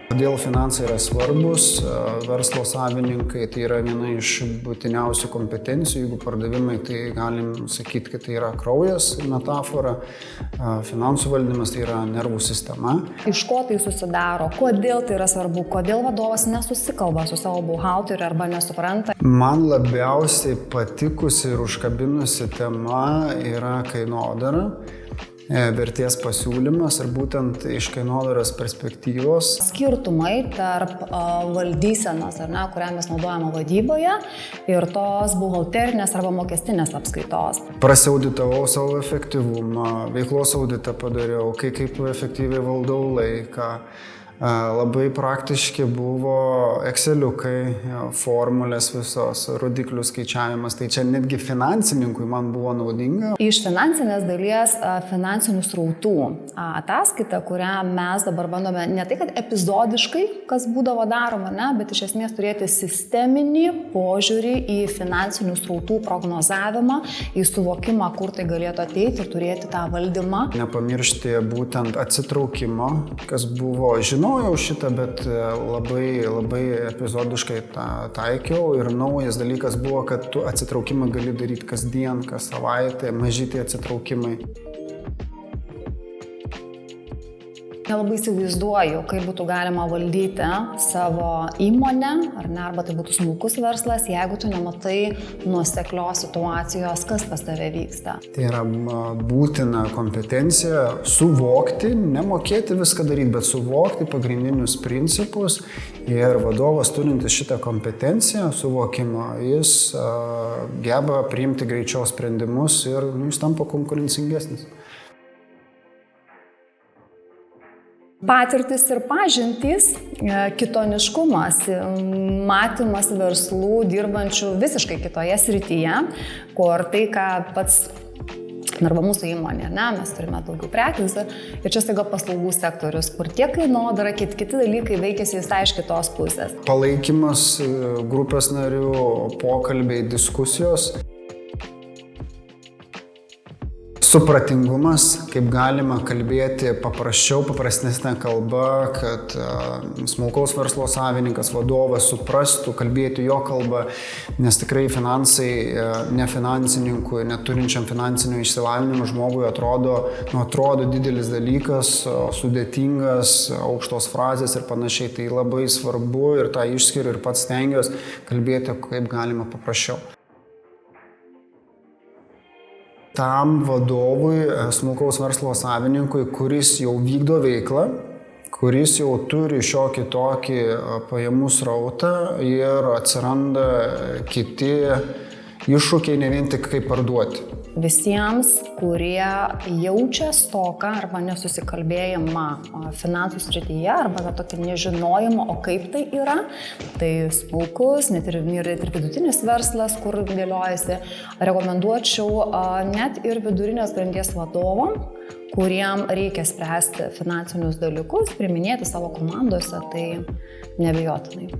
Kodėl finansai yra svarbus, verslo savininkai tai yra viena iš būtiniausių kompetencijų, jeigu pardavimai, tai galim sakyti, kad tai yra kraujas, metafora, finansų valdymas tai yra nervų sistema. Iš ko tai susidaro, kodėl tai yra svarbu, kodėl vadovas nesusikalba su savo buhalteriu arba nesupranta. Man labiausiai patikusi ir užkabinusi tema yra kainodara. Vertės pasiūlymas ir būtent iš kainodaros perspektyvos. Skirtumai tarp valdysenos, kurią mes naudojame vadyboje, ir tos buhalterinės arba mokestinės apskaitos. Prasiauditavau savo efektyvumą, veiklos auditą padariau, kaip efektyviai valdau laiką. Labai praktiški buvo Exceliukai, formulės visos, rodiklių skaičiavimas, tai čia netgi finansininkui man buvo naudinga. Iš finansinės dalies finansinių srautų ataskaita, kurią mes dabar bandome ne tai, kad epizodiškai, kas būdavo daroma, bet iš esmės turėti sisteminį požiūrį į finansinių srautų prognozavimą, į suvokimą, kur tai galėtų ateiti ir turėti tą valdymą. Nepamiršti būtent atsitraukimo, kas buvo, žinojau šitą, bet labai epizodiškai taikiau ir naujas dalykas buvo, kad tu atsitraukimą gali daryti kasdien, kas savaitę, mažyti atsitraukimai. Nelabai įsivaizduoju, kaip būtų galima valdyti savo įmonę, arba tai būtų smulkus verslas, jeigu tu nematai nuoseklios situacijos, kas pas tave vyksta. Tai yra būtina kompetencija suvokti, nemokėti viską daryti, bet suvokti pagrindinius principus ir vadovas turintis šitą kompetenciją, suvokimą, jis geba priimti greičiau sprendimus ir jis tampa konkurencingesnis. Patirtis ir pažintys, kitoniškumas, matymas verslų dirbančių visiškai kitoje srityje, kur tai, ką pats arba mūsų įmonė, mes turime daugiau prekių ir čia staiga paslaugų sektorius, kur tiek kainodara, kiti dalykai veikiasi visai iš kitos pusės. Palaikymas grupės narių, pokalbiai, diskusijos. Supratingumas, kaip galima kalbėti paprastesnė kalba, kad smulkaus verslo savininkas, vadovas suprastų, kalbėti jo kalbą, nes tikrai finansai nefinansininkui, neturinčiam finansinio išsilavinimo žmogui atrodo didelis dalykas, sudėtingas, aukštos frazės ir panašiai. Tai labai svarbu ir tą išskiriu ir pats stengiuosi kalbėti, kaip galima paprasčiau. Tam vadovui, smulkaus verslo savininkui, kuris jau vykdo veiklą, kuris jau turi šiokį tokį pajamų srautą ir atsiranda kiti iššūkiai, ne vien tik kaip parduoti. Visiems, kurie jaučia stoką arba nesusikalbėjimą finansų srityje arba tokį nežinojimą, o kaip tai yra, tai smulkus, net ir vidutinis verslas, kur dėliojasi, rekomenduočiau net ir vidurinės grandies vadovam, kuriem reikia spręsti finansinius dalykus, priiminėti savo komandose, tai neabejotinai.